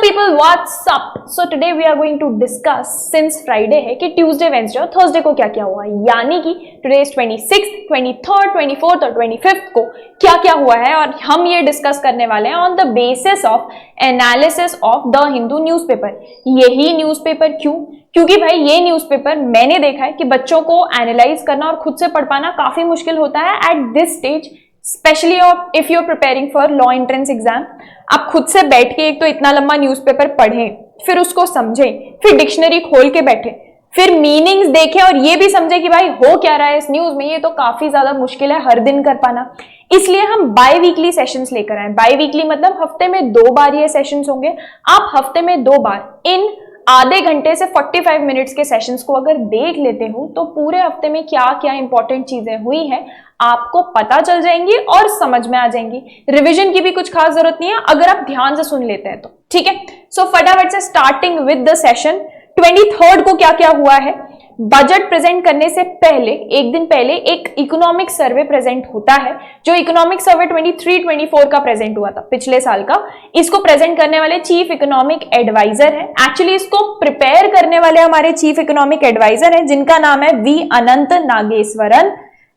people, what's up? So today we are going to discuss since Friday है कि Tuesday, Wednesday और Thursday को क्या क्या हुआ, यानी कि today is 26th, 23rd, 24th और 25th को क्या क्या हुआ है, और हम ये डिस्कस करने वाले हैं on the basis of analysis of the Hindu newspaper. यही न्यूज़पेपर क्यों? क्योंकि भाई ये न्यूज़पेपर मैंने देखा है कि बच्चों को एनालाइज करना और खुद से पढ़ पाना काफी मुश्किल होता है at this stage, specially if you are preparing for law entrance exam. आप खुद से बैठ के एक तो इतना लंबा न्यूज़पेपर पढ़ें, फिर उसको समझें, फिर डिक्शनरी खोल के बैठे, फिर मीनिंग्स देखें और ये भी समझे कि भाई हो क्या रहा है इस न्यूज में, ये तो काफी ज्यादा मुश्किल है हर दिन कर पाना। इसलिए हम बाय वीकली सेशंस लेकर आए। बाय वीकली मतलब हफ्ते में 2 बार ये सेशंस होंगे। आप हफ्ते में 2 बार इन आधे घंटे से 45 मिनट्स के सेशंस को अगर देख लेते हो तो पूरे हफ्ते में क्या क्या इंपॉर्टेंट चीजें हुई हैं आपको पता चल जाएंगी और समझ में आ जाएंगी। रिवीजन की भी कुछ खास जरूरत नहीं है अगर आप ध्यान से सुन लेते हैं तो, ठीक है। सो फटाफट से starting with the session. 23rd को क्या क्या हुआ है? बजट प्रेजेंट करने से पहले एक दिन पहले एक इकोनॉमिक सर्वे प्रेजेंट होता है, जो इकोनॉमिक सर्वे 23-24 का प्रेजेंट हुआ था पिछले साल का। इसको प्रेजेंट करने वाले चीफ इकोनॉमिक एडवाइजर है, एक्चुअली इसको प्रिपेयर करने वाले हमारे चीफ इकोनॉमिक एडवाइजर है जिनका नाम है वी अनंत नागेश्वरन,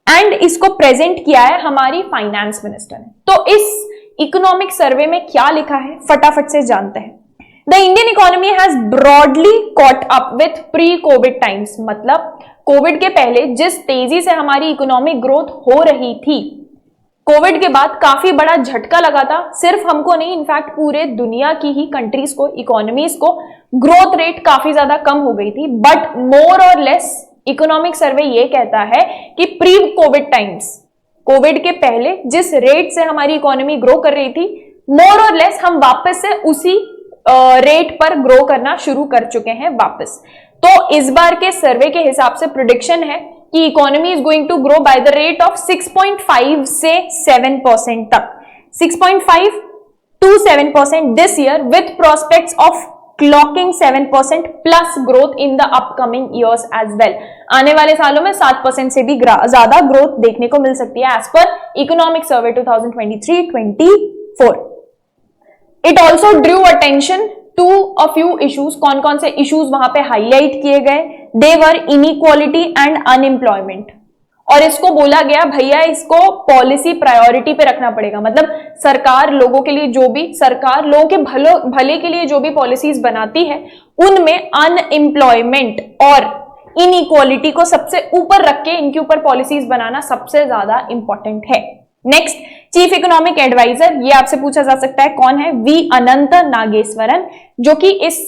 एंड इसको प्रेजेंट किया है हमारी फाइनेंस मिनिस्टर ने। तो इस इकोनॉमिक सर्वे में क्या लिखा है फटाफट से जानते हैं। The Indian economy has broadly caught up with pre-COVID times, मतलब कोविड के पहले जिस तेजी से हमारी इकोनॉमिक ग्रोथ हो रही थी, कोविड के बाद काफी बड़ा झटका लगा था। सिर्फ हमको नहीं, इनफैक्ट पूरे दुनिया की ही कंट्रीज को, इकोनॉमीज को ग्रोथ रेट काफी ज्यादा कम हो गई थी। बट मोर और लेस इकोनॉमिक सर्वे ये कहता है कि प्री कोविड टाइम्स, कोविड के पहले जिस रेट से हमारी इकोनॉमी ग्रो कर रही थी, मोर और लेस हम वापस से उसी रेट पर ग्रो करना शुरू कर चुके हैं वापस। तो इस बार के सर्वे के हिसाब से प्रेडिक्शन है कि economy is going to grow by the rate of 6.5 से 7% तक, 6.5 to 7% this year, with prospects of clocking 7% plus growth in the upcoming years as well. आने वाले सालों में 7% से भी ज्यादा ग्रोथ देखने को मिल सकती है एज पर economic survey 2023-24। It also drew attention to a few issues। कौन कौन से इश्यूज वहां पे हाईलाइट किए गए? They were inequality and unemployment। और इसको बोला गया भैया इसको पॉलिसी प्रायोरिटी पे रखना पड़ेगा, मतलब सरकार लोगों के लिए जो भी, सरकार लोगों के भले के लिए जो भी पॉलिसीज बनाती है उनमें अनएम्प्लॉयमेंट और इनइक्वालिटी को सबसे ऊपर रख के इनके ऊपर पॉलिसीज बनाना सबसे ज्यादा इंपॉर्टेंट है। नेक्स्ट, चीफ इकोनॉमिक एडवाइजर, ये आपसे पूछा जा सकता है कौन है? वी अनंत नागेश्वरन, जो कि इस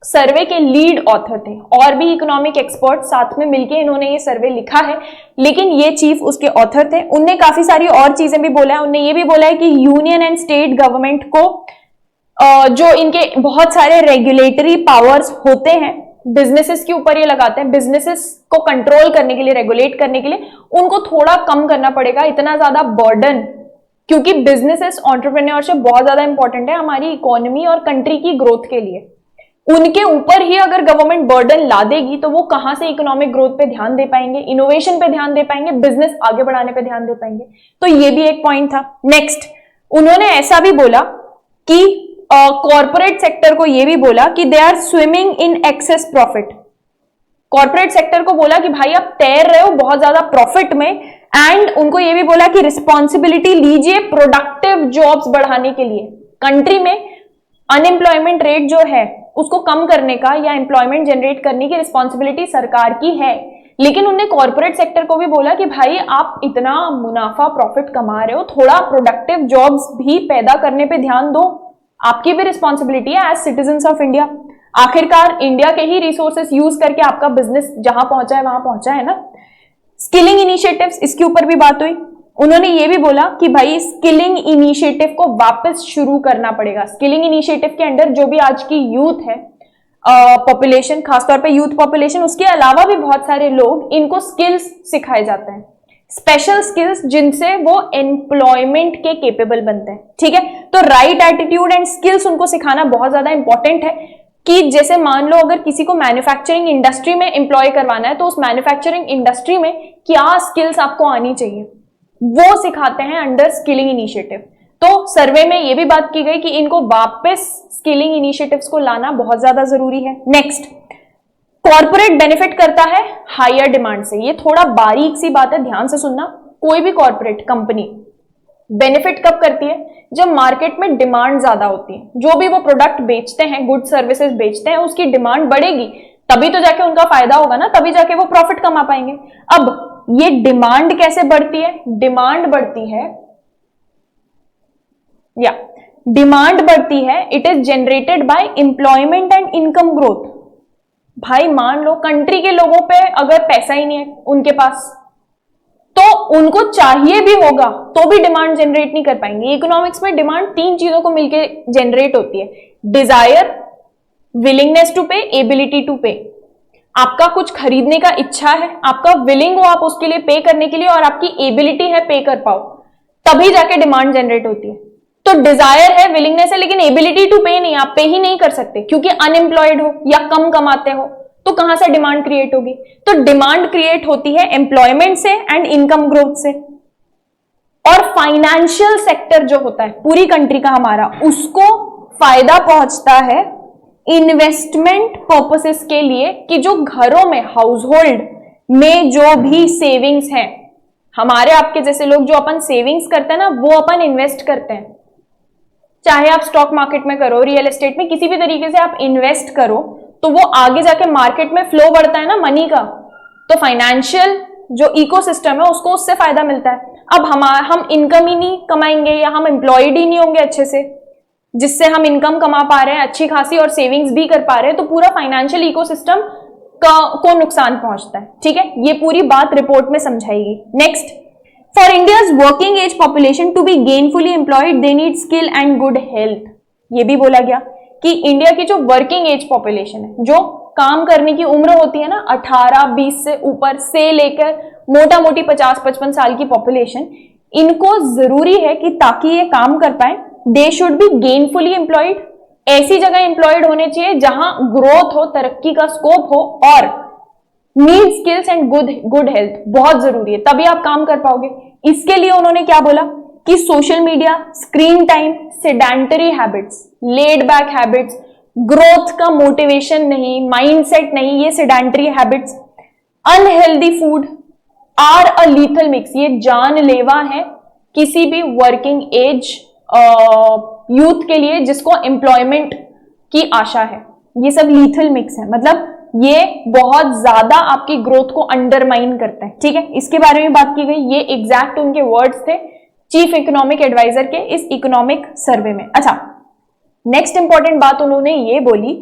सर्वे के लीड ऑथर थे। और भी इकोनॉमिक एक्सपर्ट साथ में मिलके इन्होंने ये सर्वे लिखा है, लेकिन ये चीफ उसके ऑथर थे। उनने काफी सारी और चीजें भी बोला है। उनने ये भी बोला है कि यूनियन एंड स्टेट गवर्नमेंट को जो इनके बहुत सारे रेगुलेटरी पावर्स होते हैं बिजनेसेस के ऊपर ये लगाते हैं, बिजनेसेस को कंट्रोल करने के लिए, रेगुलेट करने के लिए उनको थोड़ा कम करना पड़ेगा, इतना ज्यादा बर्डन, क्योंकि बिजनेसेस, एंटरप्रेन्योरशिप बहुत ज्यादा इंपॉर्टेंट है हमारी इकोनॉमी और कंट्री की ग्रोथ के लिए। उनके ऊपर ही अगर गवर्नमेंट बर्डन ला देगी तो वो कहां से इकोनॉमिक ग्रोथ पे ध्यान दे पाएंगे, इनोवेशन पे ध्यान दे पाएंगे, बिजनेस आगे बढ़ाने पे ध्यान दे पाएंगे। तो ये भी एक पॉइंट था। नेक्स्ट, उन्होंने ऐसा भी बोला कि कॉर्पोरेट सेक्टर को ये भी बोला कि they are swimming in excess profit. Corporate sector को बोला कि भाई आप तैर रहे हो बहुत ज्यादा प्रॉफिट में, एंड उनको ये भी बोला कि रिस्पॉन्सिबिलिटी लीजिए प्रोडक्टिव जॉब्स बढ़ाने के लिए। कंट्री में अनएम्प्लॉयमेंट रेट जो है उसको कम करने का या एम्प्लॉयमेंट जनरेट करने की रिस्पॉन्सिबिलिटी सरकार की है, लेकिन उन्होंने कॉर्पोरेट सेक्टर को भी बोला कि भाई आप इतना मुनाफा प्रॉफिट कमा रहे हो, थोड़ा प्रोडक्टिव जॉब्स भी पैदा करने पे ध्यान दो, आपकी भी रिस्पॉन्सिबिलिटी है एज सिटीजन्स ऑफ इंडिया। आखिरकार इंडिया के ही रिसोर्सेस यूज करके आपका बिजनेस जहां पहुंचा है वहां पहुंचा है ना। स्किलिंग इनिशिएटिव्स, इसके ऊपर भी बात हुई। उन्होंने ये भी बोला कि भाई स्किलिंग इनिशिएटिव को वापस शुरू करना पड़ेगा। स्किलिंग इनिशिएटिव के अंडर जो भी आज की यूथ है, पॉपुलेशन, खासतौर पे यूथ पॉपुलेशन, उसके अलावा भी बहुत सारे लोग, इनको स्किल्स सिखाए जाते हैं, स्पेशल स्किल्स जिनसे वो एम्प्लॉयमेंट के केपेबल बनते हैं, ठीक है। तो राइट एटीट्यूड एंड स्किल्स उनको सिखाना बहुत ज्यादा इंपॉर्टेंट है कि जैसे मान लो अगर किसी को मैन्युफैक्चरिंग इंडस्ट्री में एम्प्लॉय करवाना है तो उस मैन्युफैक्चरिंग इंडस्ट्री में क्या स्किल्स आपको आनी चाहिए वो सिखाते हैं अंडर स्किलिंग इनिशिएटिव। तो सर्वे में ये भी बात की गई कि इनको वापस स्किलिंग इनिशिएटिव्स को लाना बहुत ज्यादा जरूरी है। नेक्स्ट, कॉर्पोरेट बेनिफिट करता है हायर डिमांड से। ये थोड़ा बारीक सी बात है, ध्यान से सुनना। कोई भी कॉर्पोरेट कंपनी बेनिफिट कब करती है? जब मार्केट में डिमांड ज्यादा होती है। जो भी वो प्रोडक्ट बेचते हैं, गुड सर्विसेज बेचते हैं, उसकी डिमांड बढ़ेगी, तभी तो जाके उनका फायदा होगा ना, तभी जाके वो प्रॉफिट कमा पाएंगे। अब ये डिमांड कैसे बढ़ती है? डिमांड बढ़ती है it is generated by employment and income growth. भाई मान लो कंट्री के लोगों पे अगर पैसा ही नहीं है उनके पास, तो उनको चाहिए भी होगा तो भी डिमांड जनरेट नहीं कर पाएंगे। इकोनॉमिक्स में डिमांड 3 चीजों को मिलकर जनरेट होती है: डिजायर, विलिंगनेस टू पे, एबिलिटी टू पे। आपका कुछ खरीदने का इच्छा है, आपका विलिंग हो आप उसके लिए पे करने के लिए, और आपकी एबिलिटी है पे कर पाओ, तभी जाके डिमांड जनरेट होती है। तो डिजायर है, विलिंगनेस है, लेकिन एबिलिटी टू पे नहीं, आप पे ही नहीं कर सकते क्योंकि अनएम्प्लॉयड हो या कम कमाते हो, तो कहां से डिमांड क्रिएट होगी? तो डिमांड क्रिएट होती है एम्प्लॉयमेंट से एंड इनकम ग्रोथ से। और फाइनेंशियल सेक्टर जो होता है पूरी कंट्री का हमारा, उसको फायदा पहुंचता है इन्वेस्टमेंट पर्पसेस के लिए, कि जो घरों में, हाउस होल्ड में जो भी सेविंग्स हैं, हमारे आपके जैसे लोग जो अपन सेविंग्स करते हैं ना, वो अपन इन्वेस्ट करते हैं। चाहे आप स्टॉक मार्केट में करो, रियल एस्टेट में, किसी भी तरीके से आप इन्वेस्ट करो, तो वो आगे जाके मार्केट में फ्लो बढ़ता है ना मनी का, तो फाइनेंशियल जो इकोसिस्टम है उसको उससे फायदा मिलता है। अब हम इनकम ही नहीं कमाएंगे या हम एम्प्लॉयड ही नहीं होंगे अच्छे से, जिससे हम इनकम कमा पा रहे हैं अच्छी खासी और सेविंग्स भी कर पा रहे हैं, तो पूरा फाइनेंशियल इकोसिस्टम को नुकसान पहुंचता है। ठीक है, ये पूरी बात रिपोर्ट में समझाएगी। Next, for India's working age population to be gainfully employed they need skill and good health. ये भी बोला गया कि इंडिया की जो वर्किंग एज पॉपुलेशन है, जो काम करने की उम्र होती है ना, 18-20 से ऊपर से लेकर मोटा मोटी 50-55 साल की पॉपुलेशन, इनको जरूरी है कि ताकि ये काम कर पाए, they should be gainfully employed. ऐसी जगह एम्प्लॉयड होने चाहिए जहां ग्रोथ हो, तरक्की का स्कोप हो, और need skills and good health बहुत जरूरी है, तभी आप काम कर पाओगे। इसके लिए उन्होंने क्या बोला कि social media, screen time, sedentary habits, laid back habits, growth का मोटिवेशन नहीं, माइंडसेट नहीं, ये sedentary habits, unhealthy food are a lethal mix, ये जानलेवा है किसी भी वर्किंग एज यूथ के लिए जिसको एम्प्लॉयमेंट की आशा है। ये सब लीथल मिक्स है, मतलब ये बहुत ज्यादा आपकी ग्रोथ को अंडरमाइन करता है। ठीक है, इसके बारे में बात की गई, ये एग्जैक्ट उनके वर्ड्स थे चीफ इकोनॉमिक एडवाइजर के इस इकोनॉमिक सर्वे में। अच्छा, नेक्स्ट इंपॉर्टेंट बात उन्होंने ये बोली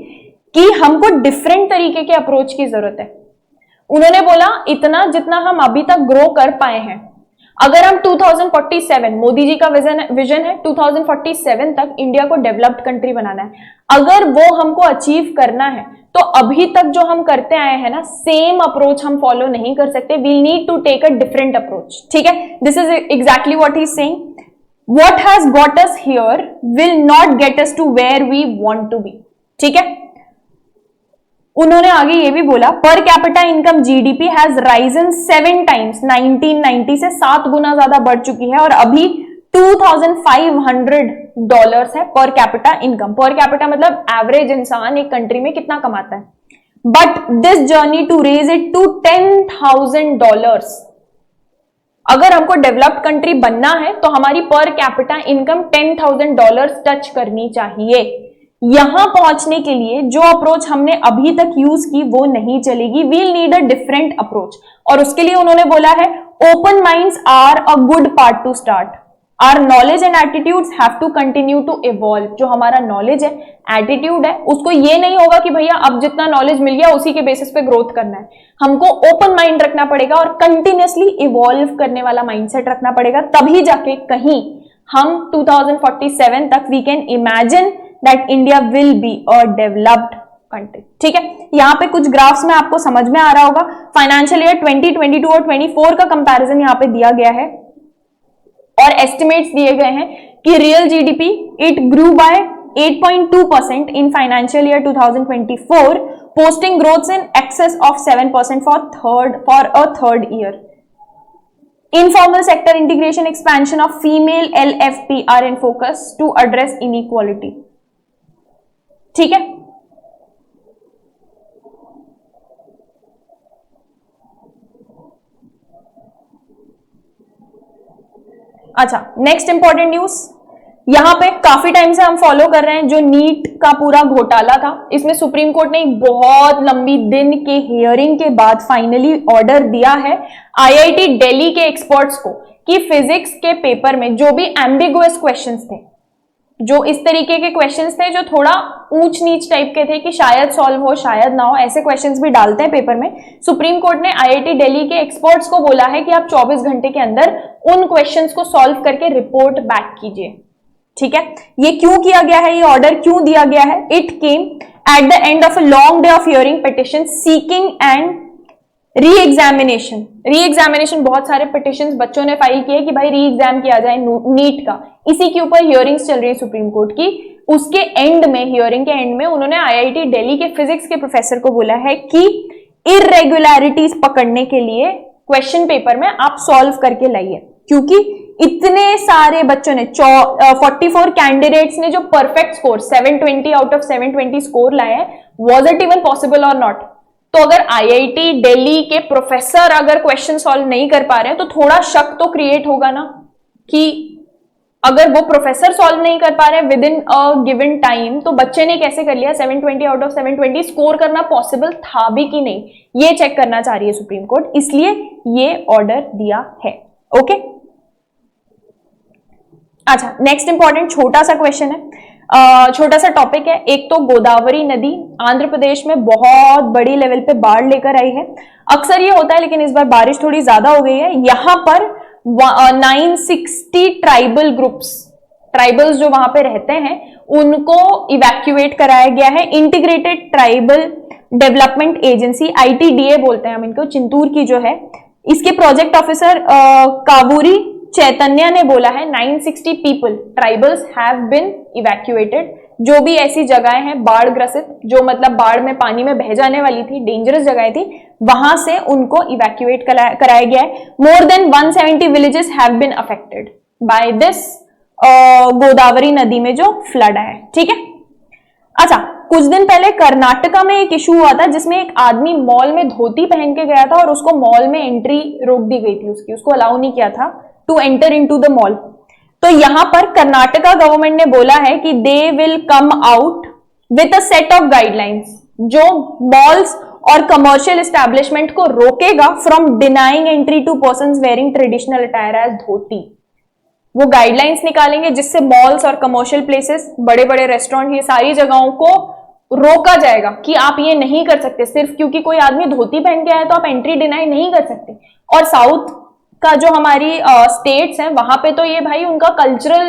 कि हमको डिफरेंट तरीके के अप्रोच की जरूरत है। उन्होंने बोला इतना जितना हम अभी तक ग्रो कर पाए हैं, अगर हम 2047, मोदी जी का विजन है 2047 तक इंडिया को डेवलप्ड कंट्री बनाना है, अगर वो हमको अचीव करना है तो अभी तक जो हम करते आए हैं ना, सेम अप्रोच हम फॉलो नहीं कर सकते। We need to take a different approach. ठीक है, this is exactly what he is saying. What has got us here will not get us to where we want to be. ठीक है, उन्होंने आगे ये भी बोला, per capita income GDP has risen 7 times, 1990 से 7 गुना ज्यादा बढ़ चुकी है, और अभी $2,500 है per capita income. Per capita मतलब एवरेज इंसान एक कंट्री में कितना कमाता है। But this journey to raise it to $10,000, अगर हमको डेवलप्ड कंट्री बनना है तो हमारी पर कैपिटा इनकम $10,000 टच करनी चाहिए। यहां पहुंचने के लिए जो अप्रोच हमने अभी तक यूज की वो नहीं चलेगी, we'll need a different approach. और उसके लिए उन्होंने बोला है, open minds are a good part to start, our knowledge and attitudes have to continue to evolve. जो हमारा नॉलेज है, एटीट्यूड है, उसको ये नहीं होगा कि भैया अब जितना नॉलेज मिल गया उसी के बेसिस पे ग्रोथ करना है। हमको ओपन माइंड रखना पड़ेगा और कंटिन्यूअसली इवॉल्व करने वाला माइंडसेट रखना पड़ेगा, तभी जाके कहीं हम 2047 तक we can imagine that India will be a developed country. ठीक है, यहाँ पे कुछ ग्राफ्स में आपको समझ में आ रहा होगा। फाइनेंशियल ईयर 2022 और 24 का कंपैरिजन यहाँ पे दिया गया है और एस्टिमेट्स दिए गए हैं कि real GDP it grew by 8.2% in financial year 2024, posting growth in excess of 7% for a third year. Informal sector integration, expansion of female LFP are in focus to address inequality. ठीक है, अच्छा next important news, यहां पे काफी time से हम follow कर रहे हैं जो नीट का पूरा घोटाला था, इसमें सुप्रीम कोर्ट ने एक बहुत लंबी दिन के हियरिंग के बाद फाइनली ऑर्डर दिया है आईआईटी दिल्ली के एक्सपर्ट्स को कि फिजिक्स के पेपर में जो भी एम्बिगुअस क्वेश्चंस थे, जो इस तरीके के क्वेश्चंस थे जो थोड़ा ऊंच नीच टाइप के थे कि शायद सॉल्व हो शायद ना हो, ऐसे क्वेश्चंस भी डालते हैं पेपर में, सुप्रीम कोर्ट ने आईआईटी दिल्ली के एक्सपर्ट्स को बोला है कि आप 24 घंटे के अंदर उन क्वेश्चंस को सॉल्व करके रिपोर्ट बैक कीजिए। ठीक है, ये क्यों किया गया है, ये ऑर्डर क्यों दिया गया है? It came at the end of a long day of hearing petition seeking and re examination बहुत सारे पिटिशंस बच्चों ने फाइल किए कि भाई री एग्जाम किया जाए नीट का, इसी के ऊपर हियरिंग्स चल रही है सुप्रीम कोर्ट की। उसके एंड में, हियरिंग के एंड में उन्होंने आईआईटी दिल्ली के फिजिक्स के प्रोफेसर को बोला है कि इरेगुलरिटीज पकड़ने के लिए क्वेश्चन पेपर में आप सॉल्व करके लाइए, क्योंकि इतने सारे बच्चों ने 44 कैंडिडेट्स ने जो perfect score 720 out of 720 score लाए हैं, वाज इट इवन पॉसिबल और नॉट? तो अगर आईआईटी दिल्ली के प्रोफेसर अगर क्वेश्चन सॉल्व नहीं कर पा रहे हैं तो थोड़ा शक तो क्रिएट होगा ना कि अगर वो प्रोफेसर सॉल्व नहीं कर पा रहे with in a given time तो बच्चे ने कैसे कर लिया? 720 आउट ऑफ 720 स्कोर करना पॉसिबल था भी कि नहीं, ये चेक करना चाह रही है सुप्रीम कोर्ट, इसलिए ये ऑर्डर दिया है। ओके, अच्छा नेक्स्ट इंपॉर्टेंट छोटा सा क्वेश्चन है, छोटा सा टॉपिक है। एक तो गोदावरी नदी आंध्र प्रदेश में बहुत बड़ी लेवल पे बाढ़ लेकर आई है, अक्सर ये होता है लेकिन इस बार बारिश थोड़ी ज्यादा हो गई है। यहां पर 960 ट्राइबल ग्रुप्स, ट्राइबल्स जो वहां पे रहते हैं उनको इवैक्यूएट कराया गया है। Integrated tribal development agency ITDA बोलते हैं हम इनको, चिंतूर की जो है, इसके प्रोजेक्ट ऑफिसर काबूरी चैतन्य ने बोला है 960 people tribals have been evacuated. जो भी ऐसी जगहें हैं बाढ़ ग्रसित, जो मतलब बाढ़ में पानी में बह जाने वाली थी, डेंजरस जगह थी, वहां से उनको इवैक्यूएट कराया गया है। More than 170 villages have been affected by this Godavari नदी में जो फ्लड आया है। ठीक है, अच्छा कुछ दिन पहले कर्नाटका में एक इशू हुआ था जिसमें एक आदमी मॉल में धोती पहन के गया था और उसको मॉल में एंट्री रोक दी गई थी, उसको अलाउ नहीं किया था to enter into the mall. तो यहां पर कर्नाटका गवर्नमेंट ने बोला है कि they will come out with a set of guidelines जो मॉल्स और कमर्शियल एस्टैब्लिशमेंट को रोकेगा from denying entry to persons wearing traditional attire as dhoti. वो गाइडलाइंस निकालेंगे जिससे मॉल्स और कमर्शियल प्लेसेस, बड़े बड़े रेस्टोरेंट, ये सारी जगहों को रोका जाएगा कि आप ये नहीं कर सकते, सिर्फ क्योंकि कोई आदमी धोती पहन के आया तो आप एंट्री डिनाई नहीं कर सकते। और साउथ का जो हमारी स्टेट्स हैं वहां पे तो ये भाई उनका कल्चरल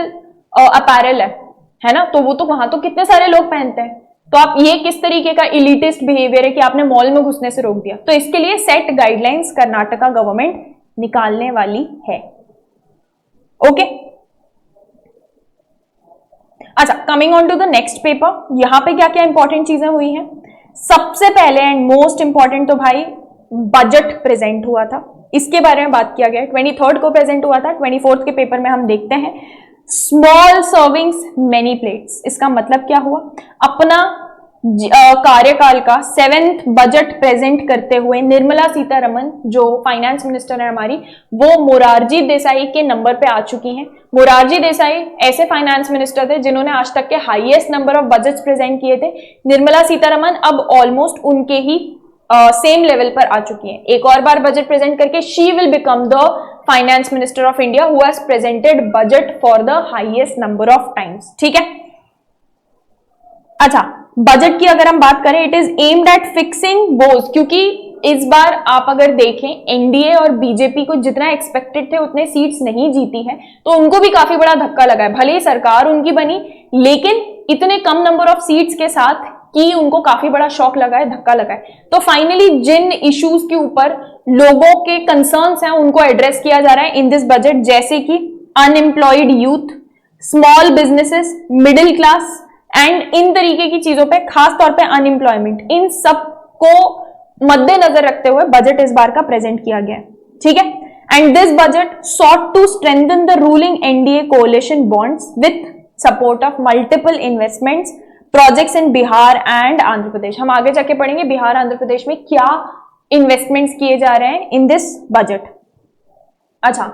अपैरल है ना, तो वो तो वहां तो कितने सारे लोग पहनते हैं, तो आप ये किस तरीके का इलिटिस्ट बिहेवियर है कि आपने मॉल में घुसने से रोक दिया। तो इसके लिए सेट गाइडलाइंस कर्नाटका गवर्नमेंट निकालने वाली है। ओके, अच्छा coming on to the next paper, यहां पे क्या क्या इंपॉर्टेंट चीजें हुई हैं। सबसे पहले एंड मोस्ट इंपॉर्टेंट तो भाई बजट प्रेजेंट हुआ था, इसके बारे में बात किया गया। 23rd को प्रेजेंट हुआ था, 24th के पेपर में हम देखते हैं स्मॉल सर्विंग्स मेनी प्लेट्स। इसका मतलब क्या हुआ? अपना कार्यकाल का 7th बजट प्रेजेंट करते हुए निर्मला सीतारमण जो फाइनेंस मिनिस्टर है हमारी, वो मोरारजी देसाई के नंबर पे आ चुकी हैं। मोरारजी देसाई ऐसे फाइनेंस मिनिस्टर थे जिन्होंने आज तक के highest number of budgets present किए थे। निर्मला सीतारमण अब ऑलमोस्ट उनके ही सेम लेवल पर आ चुकी हैं। एक और बार बजट प्रेजेंट करके she will become the finance minister of India who has presented budget for the highest number of times. ठीक है, अच्छा बजट की अगर हम बात करें, it is aimed at fixing बोझ, क्योंकि इस बार आप अगर देखें एनडीए और बीजेपी को जितना एक्सपेक्टेड थे उतने सीट्स नहीं जीती है, तो उनको भी काफी बड़ा धक्का लगा है। भले ही सरकार उनकी बनी लेकिन इतने कम नंबर ऑफ सीट्स के साथ कि उनको काफी बड़ा शॉक लगा है, धक्का लगा है। तो फाइनली जिन इश्यूज के ऊपर लोगों के कंसर्न्स हैं उनको एड्रेस किया जा रहा है इन दिस बजट, जैसे कि unemployed youth, small businesses, middle class and in तरीके की चीजों पे, खास तौर पे अनएम्प्लॉयमेंट, इन सब को मद्देनजर रखते हुए बजट इस बार का प्रेजेंट किया गया है। ठीक है, and this budget sought to strengthen the ruling NDA coalition bonds with support of multiple investments projects in Bihar and Andhra Pradesh. हम आगे जाके पढ़ेंगे बिहार आंध्र प्रदेश में क्या इन्वेस्टमेंट्स किए जा रहे हैं इन दिस बजट। अच्छा,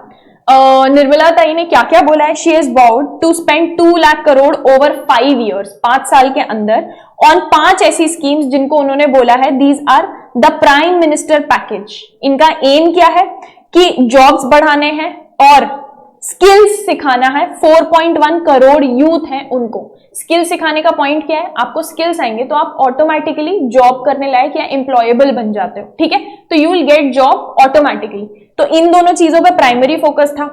निर्मला ताई ने क्या क्या बोला है? She is bound to spend 2 lakh crore over 5 years, 5 साल के अंदर, ऑन 5 ऐसी स्कीम्स जिनको उन्होंने बोला है these are the prime minister package. इनका एम क्या है कि जॉब्स बढ़ाने हैं और स्किल्स सिखाना है। 4.1 करोड़ यूथ हैं, उनको स्किल सिखाने का पॉइंट क्या है? आपको स्किल्स आएंगे तो आप ऑटोमेटिकली जॉब करने लायक या एम्प्लॉयबल बन जाते हो, ठीक है? तो you will get job automatically. तो इन दोनों चीजों पे प्राइमरी फोकस था।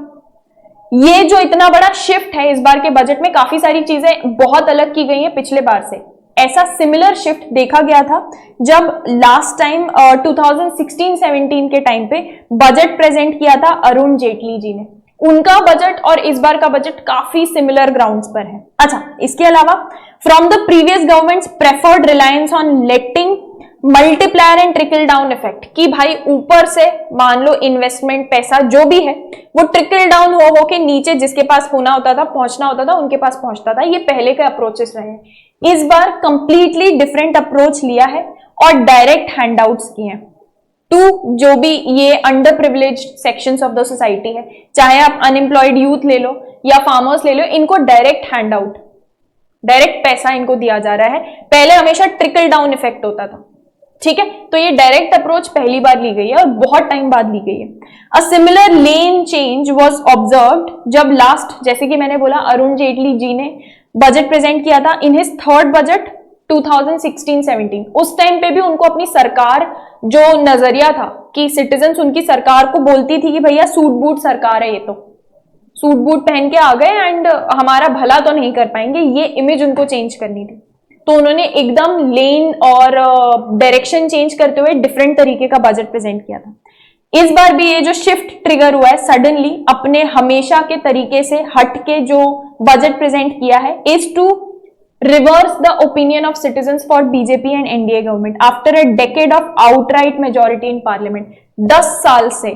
ये जो इतना बड़ा शिफ्ट है इस बार के बजट में, काफी सारी चीजें बहुत अलग की गई हैं पिछले बार से। ऐसा सिमिलर शिफ्ट देखा गया था जब लास्ट टाइम 2016-17 के टाइम पे बजट प्रेजेंट किया था अरुण जेटली जी ने। उनका बजट और इस बार का बजट काफी सिमिलर ग्राउंड्स पर है। अच्छा, इसके अलावा from the previous governments preferred reliance on letting multiplier and trickle down effect, कि भाई ऊपर से मान लो इन्वेस्टमेंट पैसा जो भी है वो ट्रिकल डाउन हो के नीचे जिसके पास होना होता था, पहुंचना होता था, उनके पास पहुंचता था। ये पहले के अप्रोचेस रहे हैं। इस बार कंप्लीटली डिफरेंट अप्रोच लिया है और डायरेक्ट हैंडआउट्स किए हैं टू जो भी ये under privileged sections of the society है, चाहे आप अनएम्प्लॉयड यूथ ले लो या फार्मर्स ले लो, इनको डायरेक्ट हैंडआउट, डायरेक्ट पैसा इनको दिया जा रहा है। पहले हमेशा ट्रिकल डाउन इफेक्ट होता था, ठीक है? तो ये डायरेक्ट अप्रोच पहली बार ली गई है और बहुत टाइम बाद ली गई है। A similar lane change was observed जब लास्ट, जैसे कि मैंने बोला, अरुण जेटली जी ने बजट प्रेजेंट किया था इन हिज थर्ड बजट 2016-17। उस टाइम पे भी उनको अपनी सरकार, जो नजरिया था कि सिटीजन्स उनकी सरकार को बोलती थी कि भैया सूट बूट सरकार है, ये तो सूट बूट पहन के आ गए एंड हमारा भला तो नहीं कर पाएंगे, ये इमेज उनको चेंज करनी थी। तो उन्होंने एकदम लेन और डायरेक्शन चेंज करते हुए डिफरेंट तरीके का बजट प्रेजेंट किया था। इस बार भी ये जो शिफ्ट ट्रिगर हुआ है सडनली, अपने हमेशा के तरीके से हट के जो बजट प्रेजेंट किया है, is to reverse the opinion of citizens for BJP and NDA government after a decade of outright majority in parliament। 10 साल से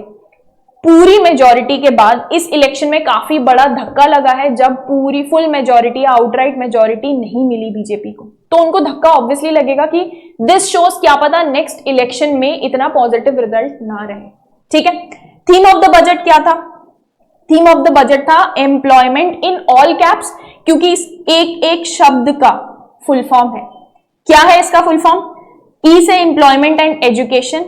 पूरी मेजॉरिटी के बाद इस इलेक्शन में काफी बड़ा धक्का लगा है जब पूरी फुल मेजॉरिटी या आउटराइट मेजॉरिटी नहीं मिली बीजेपी को। तो उनको धक्का ऑब्वियसली लगेगा कि दिस शोज क्या पता नेक्स्ट इलेक्शन में इतना पॉजिटिव रिजल्ट ना रहे, ठीक है? थीम ऑफ द बजट क्या था? थीम ऑफ द बजट था एम्प्लॉयमेंट इन ऑल कैप्स, क्योंकि इस एक एक शब्द का फुल फॉर्म है। क्या है इसका फुल फॉर्म? ई से एम्प्लॉयमेंट एंड एजुकेशन,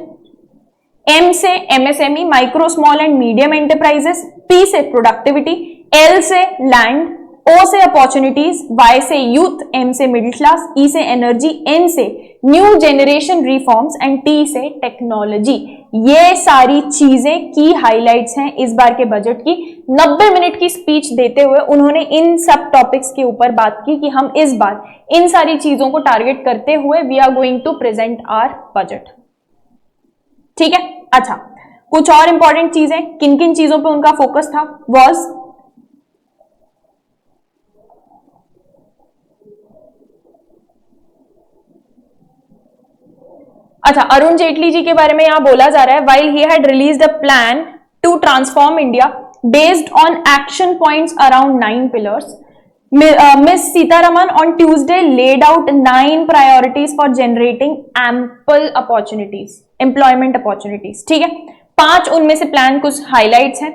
एम से MSME micro small and medium enterprises, P से प्रोडक्टिविटी, एल से लैंड, ओ से अपॉर्चुनिटीज, वाई से यूथ, एम से मिडिल क्लास, ई से एनर्जी, एन से new generation reforms and T से टेक्नोलॉजी। ये सारी चीजें की हाइलाइट्स हैं इस बार के बजट की। 90 मिनट की स्पीच देते हुए उन्होंने इन सब टॉपिक्स के ऊपर बात की कि हम इस बार इन सारी चीजों को टारगेट करते हुए we are going to present our budget, ठीक है? अच्छा, कुछ और इंपॉर्टेंट चीजें, किन किन चीजों पे उनका फोकस था? वॉज अच्छा, अरुण जेटली जी के बारे में यहां बोला जा रहा है, while he had released a plan to transform India based on action points around 9 pillars, Ms. Sitaraman on Tuesday laid out 9 priorities for generating ample opportunities, employment opportunities, ठीक है? 5 उनमें से प्लान कुछ हाइलाइट्स हैं।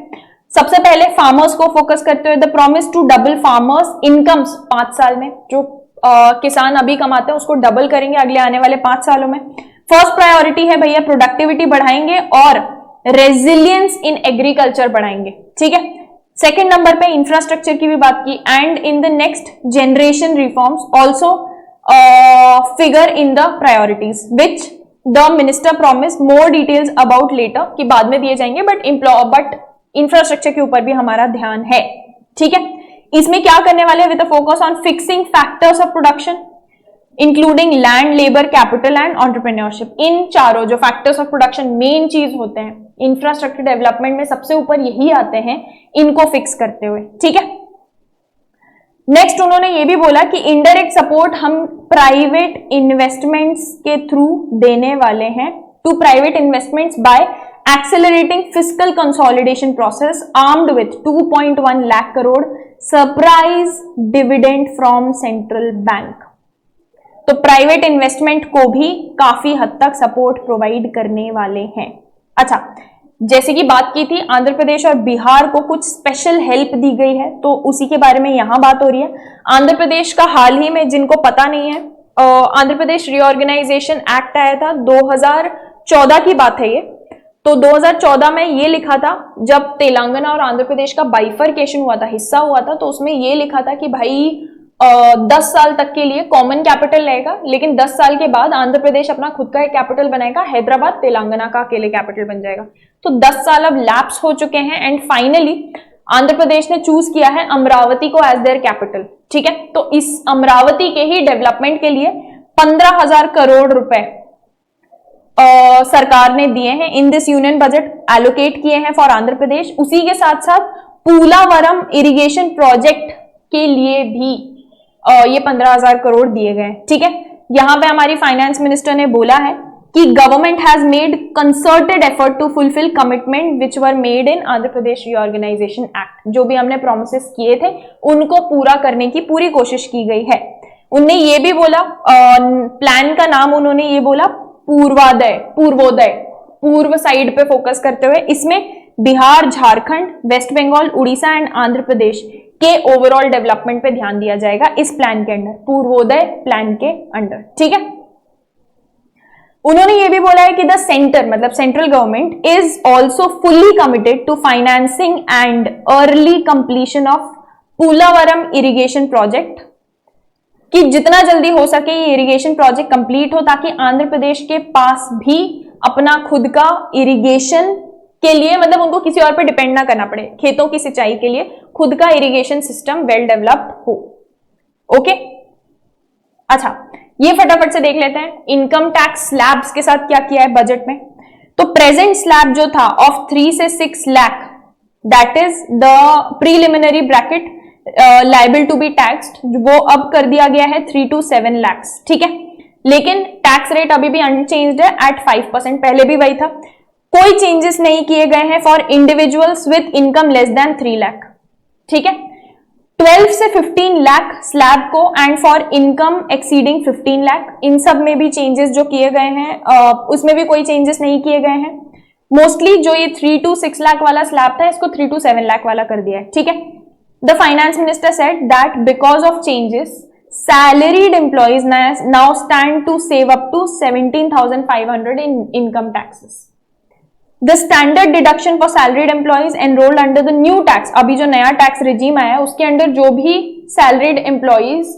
सबसे पहले फार्मर्स को focus करते हुए the promise to double farmers incomes 5 साल में, जो किसान अभी कमाते हैं उसको डबल करेंगे अगले आने वाले 5 सालों में। फर्स्ट प्रायोरिटी है भैया प्रोडक्टिविटी बढ़ाएंगे और रेजिलियंस इन एग्रीकल्चर बढ़ाएंगे, ठीक है? सेकंड नंबर पे इंफ्रास्ट्रक्चर की भी बात की, and in the next generation reforms also figure in the priorities which the minister promise more details about later, कि बाद में दिए जाएंगे, बट इंफ्रास्ट्रक्चर के ऊपर भी हमारा ध्यान है, ठीक है? इसमें क्या करने वाले हैं? With focus on fixing factors of production including land, labour, capital and entrepreneurship. इन चारों जो फैक्टर्स ऑफ प्रोडक्शन मेन चीज होते हैं इंफ्रास्ट्रक्चर डेवलपमेंट में, सबसे ऊपर यही आते हैं, इनको फिक्स करते हुए, ठीक है? नेक्स्ट उन्होंने ये भी बोला कि इनडायरेक्ट सपोर्ट हम प्राइवेट इन्वेस्टमेंट्स के थ्रू देने वाले हैं, to private investments by accelerating fiscal consolidation process armed with 2.1 lakh crore surprise dividend from central bank. तो प्राइवेट इन्वेस्टमेंट को भी काफी हद तक सपोर्ट प्रोवाइड करने वाले हैं। अच्छा, जैसे कि बात की थी आंध्र प्रदेश और बिहार को कुछ स्पेशल हेल्प दी गई है, तो उसी के बारे में यहां बात हो रही है। आंध्र प्रदेश का हाल ही में, जिनको पता नहीं है, आंध्र प्रदेश रीऑर्गेनाइजेशन एक्ट आया था, 2014 की बात है ये। तो 2014 में ये लिखा था, जब तेलंगाना और आंध्र प्रदेश का बाइफरकेशन हुआ था, हिस्सा हुआ था, तो उसमें ये लिखा था कि भाई 10 साल तक के लिए कॉमन कैपिटल रहेगा, लेकिन 10 साल के बाद आंध्र प्रदेश अपना खुद का एक कैपिटल बनाएगा, हैदराबाद तेलंगाना का अकेले कैपिटल बन जाएगा। तो 10 साल अब लैप्स हो चुके हैं एंड फाइनली आंध्र प्रदेश ने चूज किया है अमरावती को एज देयर कैपिटल। ठीक है, तो इस अमरावती के ही डेवलपमेंट के लिए 15,000 करोड़ रुपए सरकार ने दिए हैं, in this union budget allocate किए हैं फॉर आंध्र प्रदेश। उसी के साथ साथ पूलावरम इरिगेशन प्रोजेक्ट के लिए भी ये 15,000 करोड़ दिए गए। ठीक है, यहां पे हमारी फाइनेंस मिनिस्टर ने बोला है कि government has made concerted effort to fulfil commitment which were made in Andhra Pradesh reorganisation act. जो भी हमने प्रोमिसेस किए थे उनको पूरा करने की पूरी कोशिश की गई है। उनने ये भी बोला, प्लान का नाम उन्होंने ये बोला पूर्वोदय, पूर्व साइड पे फोकस करते हुए। इसमें बिहार, झारखंड, वेस्ट बंगाल, उड़ीसा एंड आंध्र प्रदेश के ओवरऑल डेवलपमेंट पे ध्यान दिया जाएगा इस प्लान के अंडर, पूर्वोदय प्लान के अंडर। ठीक है, उन्होंने ये भी बोला है कि द सेंटर, मतलब central government is also fully committed to financing and early completion of Polavaram irrigation project, कि जितना जल्दी हो सके ये इरिगेशन प्रोजेक्ट कंप्लीट हो, ताकि आंध्र प्रदेश के पास भी अपना खुद का इरिगेशन के लिए, मतलब उनको किसी और पे डिपेंड ना करना पड़े, खेतों की सिंचाई के लिए खुद का इरिगेशन सिस्टम वेल डेवलप्ड हो। ओके, अच्छा, ये फटाफट से देख लेते हैं इनकम टैक्स स्लैब्स के साथ क्या किया है बजट में। तो प्रेजेंट स्लैब जो था ऑफ 3 से 6 lakh, that is the preliminary bracket liable to be taxed, वो अब कर दिया गया है 3 to 7 lakhs। ठीक है, लेकिन टैक्स रेट अभी भी अनचेंज्ड है एट 5%, पहले भी वही था। कोई चेंजेस नहीं किए गए हैं for individuals with income less than 3 lakh. ठीक है, 12 से 15 लाख स्लैब को and for income exceeding 15 lakh, इन सब में भी चेंजेस जो किए गए हैं, उसमें भी कोई चेंजेस नहीं किए गए हैं। मोस्टली जो ये 3 to 6 लाख वाला स्लैब था, इसको 3 to 7 लाख वाला कर दिया है। ठीक है, the finance minister said that because of changes salaried employees now stand to save up to 17,500 in income taxes. The standard deduction for salaried employees enrolled under the new tax, अभी जो नया tax regime आया है उसके under जो भी salaried employees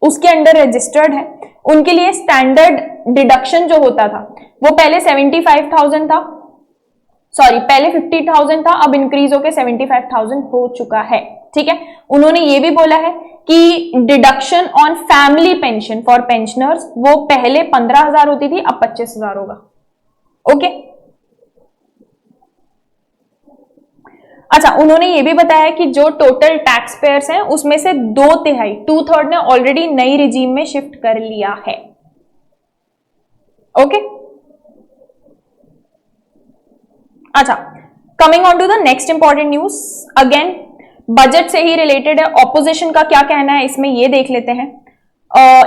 उसके under registered है, उनके लिए स्टैंडर्ड डिडक्शन जो होता था वो पहले 75,000 था, सॉरी पहले 50,000 था, अब इंक्रीज होकर 75,000 हो चुका है। ठीक है, उन्होंने ये भी बोला है कि deduction on family pension for pensioners वो पहले 15,000 होती थी, अब 25,000 होगा। ओके, अच्छा, उन्होंने ये भी बताया कि जो टोटल टैक्स पेयर्स हैं उसमें से 2/3 2/3 ने ऑलरेडी नई रिजीम में शिफ्ट कर लिया है। ओके, अच्छा, coming on to the next important news, again budget से ही रिलेटेड है। ऑपोजिशन का क्या कहना है इसमें ये देख लेते हैं।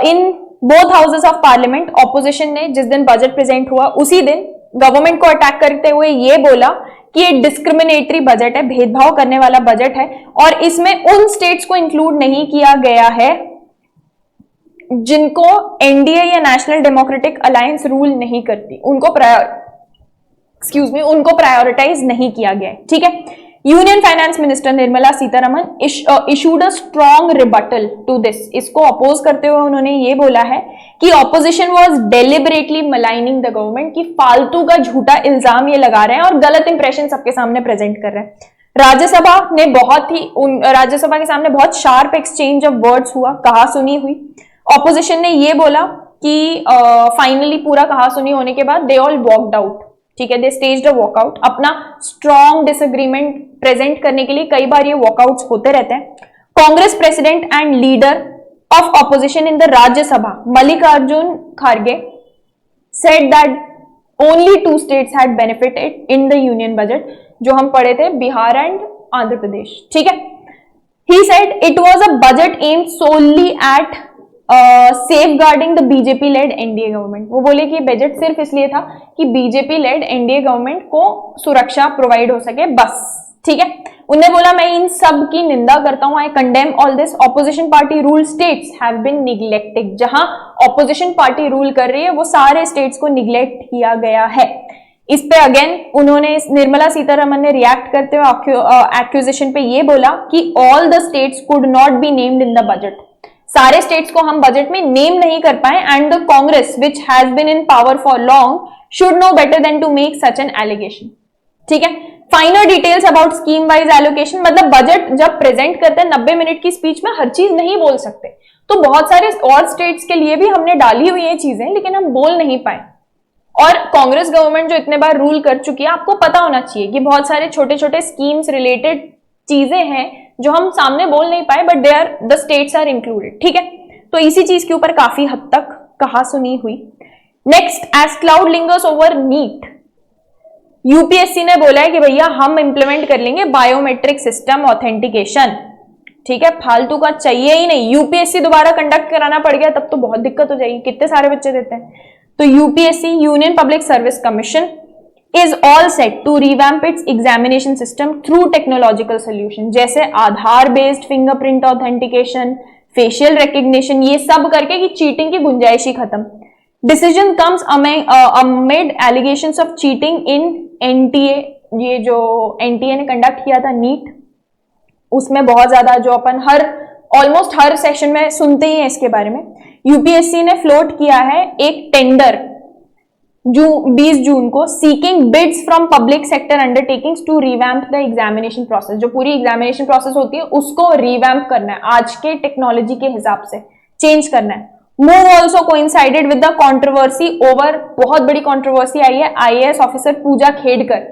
In both houses of parliament opposition ने जिस दिन बजट प्रेजेंट हुआ उसी दिन गवर्नमेंट को अटैक करते हुए ये बोला कि ये डिस्क्रिमिनेटरी बजट है, भेदभाव करने वाला बजट है, और इसमें उन स्टेट्स को इंक्लूड नहीं किया गया है जिनको एनडीए या नेशनल डेमोक्रेटिक अलायंस रूल नहीं करती, उनको प्रायोरिटाइज नहीं किया गया है। ठीक है, union finance minister Nirmala Sitharaman issued a strong rebuttal to this, इसको अपोज करते हुए उन्होंने ये बोला है कि opposition was deliberately maligning the government, की फालतू का झूठा इल्जाम ये लगा रहे हैं और गलत इंप्रेशन सबके सामने प्रेजेंट कर रहे हैं। राज्यसभा के सामने बहुत शार्प एक्सचेंज ऑफ वर्ड्स हुआ, कहा सुनी हुई। ऑपोजिशन ने ये बोला कि फाइनली पूरा कहा सुनी होने के बाद दे ऑल वॉकड आउट। ठीक है, दे स्टेज्ड अ वॉकआउट, अपना स्ट्रॉन्ग डिसएग्रीमेंट प्रेजेंट करने के लिए कई बार ये वॉकआउट्स होते रहते हैं। Congress president and leader of opposition in the Rajya Sabha Mallikarjun खड़गे said that only 2 states had benefited in the union budget, जो हम पढ़े थे बिहार एंड आंध्र प्रदेश, ठीक है। He said it was a budget aimed solely at safeguarding the BJP led NDA government। वो बोले कि बजट सिर्फ इसलिए था कि बीजेपी लेड एनडीए गवर्नमेंट को सुरक्षा प्रोवाइड हो सके, बस, ठीक है। उन्होंने बोला मैं इन सब की निंदा करता हूं, I condemn all this, opposition party rule states have been neglected. जहां ऑपोजिशन पार्टी रूल कर रही है वो सारे स्टेट्स को निग्लेक्ट किया गया है। इस पे अगेन उन्होंने, निर्मला सीतारमन ने रिएक्ट करते हुए एक्यूजेशन पे ये बोला कि all the states could not be named in the budget. सारे स्टेट्स को हम बजट में नेम नहीं कर पाए, and the Congress which has been in power for long should know better than to make such an allegation, ठीक है। Final details about scheme wise allocation, मतलब बजट जब प्रेजेंट करते हैं 90 मिनट की स्पीच में हर चीज नहीं बोल सकते, तो बहुत सारे और स्टेट्स के लिए भी हमने डाली हुई ये चीजें, लेकिन हम बोल नहीं पाए। और कांग्रेस गवर्नमेंट जो इतने बार रूल कर चुकी है, आपको पता होना चाहिए कि बहुत सारे छोटे छोटे स्कीम्स रिलेटेड चीजें हैं जो हम सामने बोल नहीं पाए, but there the states are included, ठीक है। तो इसी चीज के ऊपर काफी हद तक कहा सुनी हुई। Next, as cloud lingers over NEET, UPSC ने बोला है कि भैया हम इंप्लीमेंट कर लेंगे बायोमेट्रिक सिस्टम ऑथेंटिकेशन, ठीक है, फालतू का चाहिए ही नहीं। यूपीएससी दोबारा कंडक्ट कराना पड़ गया तब तो बहुत दिक्कत हो जाएगी, कितने सारे बच्चे देते हैं। तो UPSC, union public service commission, is all set to revamp its examination system through technological solution, जैसे Aadhaar based fingerprint authentication, facial recognition, ये सब करके कि चीटिंग की गुंजाइश ही खत्म। Decision comes amid allegations of cheating in NTA, ये जो एनटीए ने कंडक्ट किया था नीट, उसमें बहुत ज्यादा जो अपन ऑलमोस्ट हर सेशन में सुनते ही हैं इसके बारे में। यूपीएससी ने फ्लोट किया है एक टेंडर 20 जून को, seeking bids from public sector undertakings to revamp the examination process. जो पूरी एग्जामिनेशन प्रोसेस होती है उसको रिवैम्प करना है, आज के टेक्नोलॉजी के हिसाब से चेंज करना है। Move also coincided with the controversy over, बहुत बड़ी कंट्रोवर्सी आई है आईएएस ऑफिसर पूजा खेडकर।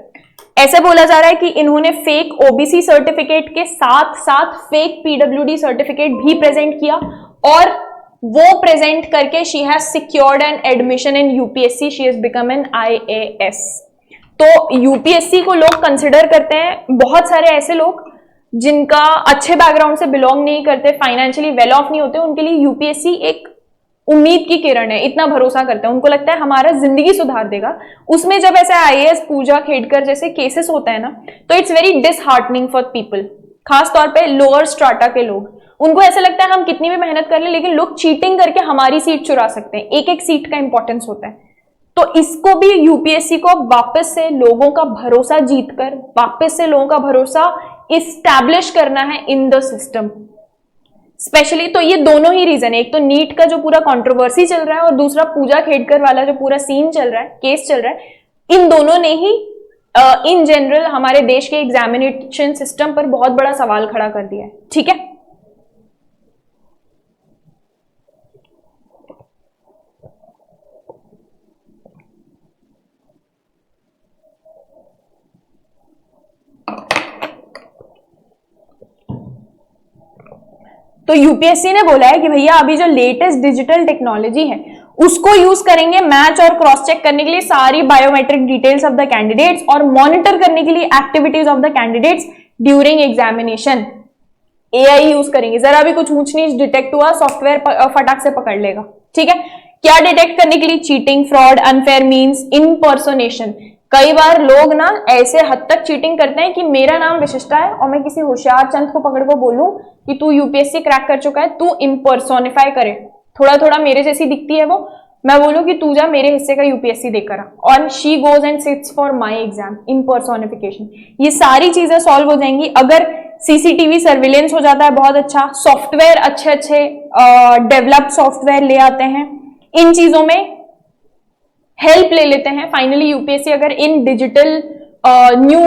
ऐसे बोला जा रहा है कि इन्होंने फेक ओबीसी सर्टिफिकेट के साथ साथ फेक पीडब्ल्यूडी सर्टिफिकेट भी प्रेजेंट किया, और वो प्रेजेंट करके she has secured an admission in UPSC, she has become an IAS. तो यूपीएससी को लोग कंसिडर करते हैं, बहुत सारे ऐसे लोग जिनका अच्छे बैकग्राउंड से बिलोंग नहीं करते, फाइनेंशियली वेल ऑफ नहीं होते, उनके लिए यूपीएससी एक उम्मीद की किरण है, इतना भरोसा करते हैं, उनको लगता है हमारा जिंदगी सुधार देगा। उसमें जब ऐसे आईएएस पूजा खेडकर जैसे केसेस होते हैं ना, तो it's very disheartening for people, खास तौर पे लोअर स्ट्राटा के लोग। उनको ऐसा लगता है हम कितनी भी मेहनत कर ले, लेकिन लोग चीटिंग करके हमारी सीट चुरा सकते हैं, एक एक सीट का इंपॉर्टेंस होता है। तो इसको भी यूपीएससी को वापस से लोगों का भरोसा जीतकर, वापस से लोगों का भरोसा इस्टेब्लिश करना है इन द सिस्टम स्पेशली। तो ये दोनों ही रीजन है, एक तो नीट का जो पूरा कंट्रोवर्सी चल रहा है, और दूसरा पूजा खेडकर वाला जो पूरा सीन चल रहा है, केस चल रहा है। इन दोनों ने ही इन जनरल हमारे देश के एग्जामिनेशन सिस्टम पर बहुत बड़ा सवाल खड़ा कर दिया है, ठीक है। तो यूपीएससी ने बोला है कि भैया अभी जो लेटेस्ट डिजिटल टेक्नोलॉजी है उसको यूज करेंगे मैच और क्रॉस चेक करने के लिए सारी biometric details of the candidates, और मॉनिटर करने के लिए activities of the candidates during examination. AI use करेंगे, जरा भी कुछ ऊंच नीच डिटेक्ट हुआ सॉफ्टवेयर फटाक से पकड़ लेगा, ठीक है। क्या डिटेक्ट करने के लिए? Cheating, fraud, unfair means, impersonation. कई बार लोग ना ऐसे हद तक चीटिंग करते हैं कि मेरा नाम विशिष्टा है और मैं किसी होशियार चंद को पकड़ को बोलूं कि तू यूपीएससी क्रैक कर चुका है, तू इम्पर्सोनिफाई करे, थोड़ा थोड़ा मेरे जैसी दिखती है वो, मैं बोलूं कि तू जा मेरे हिस्से का यूपीएससी देकर आ, और she goes and sits for my exam, impersonification. ये सारी चीजें सॉल्व हो जाएंगी अगर सीसीटीवी सर्विलेंस हो जाता है, बहुत अच्छा सॉफ्टवेयर, अच्छे अच्छे डेवलप्ड सॉफ्टवेयर ले आते हैं, इन चीजों में हेल्प ले लेते हैं। फाइनली यूपीएससी अगर इन डिजिटल न्यू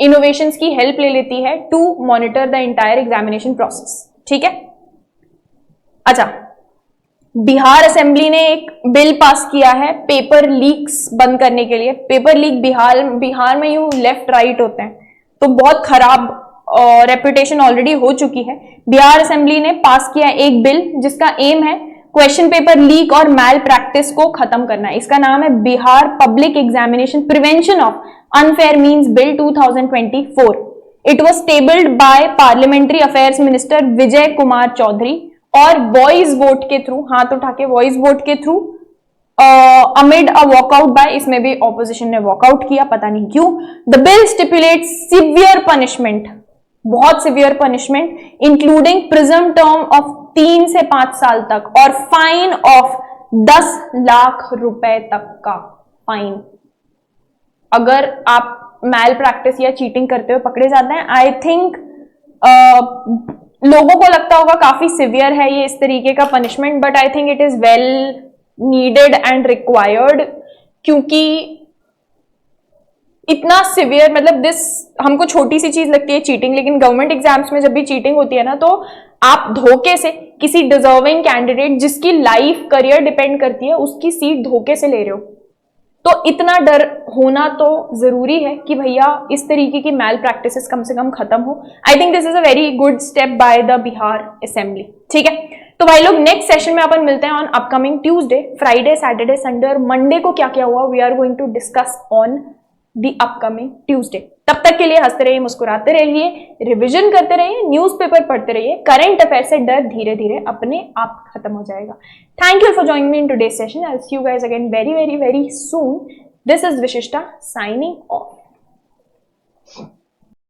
इनोवेशंस की हेल्प ले लेती है to monitor the entire examination process, ठीक है। अच्छा, बिहार असेंबली ने एक बिल पास किया है पेपर लीक्स बंद करने के लिए। पेपर लीक बिहार में यूं लेफ्ट राइट होते हैं, तो बहुत खराब रेपुटेशन ऑलरेडी हो चुकी है। बिहार असेंबली ने पास किया एक बिल जिसका एम है क्वेश्चन पेपर लीक और मैल प्रैक्टिस को खत्म करना है। इसका नाम है Bihar public examination prevention of unfair means bill 2024। It was tabled by parliamentary affairs minister Vijay Kumar Chaudhary और वॉइस वोट के थ्रू, हाथ उठा के वॉइस वोट के through, amid a walkout by, इसमें भी ऑपोजिशन ने वॉकआउट किया, पता नहीं क्यों। The bill stipulate severe punishment, बहुत severe punishment, including prison term of 3 से 5 साल तक और फाइन ऑफ 10 लाख रुपए तक का फाइन अगर आप मैल प्रैक्टिस या चीटिंग करते हुए पकड़े जाते हैं। आई थिंक लोगों को लगता होगा काफी सिवियर है ये इस तरीके का punishment, but I think it is well needed and required, क्योंकि इतना सिवियर, मतलब दिस हमको छोटी सी चीज लगती है चीटिंग, लेकिन गवर्नमेंट एग्जाम्स में जब भी चीटिंग होती है ना, तो आप धोखे से किसी डिजर्विंग कैंडिडेट जिसकी लाइफ करियर डिपेंड करती है उसकी सीट धोखे से ले रहे हो, तो इतना डर होना तो जरूरी है कि भैया इस तरीके की मैल प्रैक्टिसेस कम से कम खत्म हो। I think this is a very good step by the Bihar assembly. ठीक है, तो भाई लोग नेक्स्ट सेशन में अपन मिलते हैं on upcoming Tuesday, Friday, Saturday, Sunday और मंडे को क्या क्या हुआ we are going to discuss on the upcoming Tuesday. तब तक के लिए हंसते रहिए, मुस्कुराते रहिए, रिविजन करते रहिए, न्यूज़पेपर पढ़ते रहिए। करंट अफेयर से डर धीरे धीरे अपने आप खत्म हो जाएगा। Thank you for joining me in today's session. I see you guys again very very very soon. This is Vishishta signing of.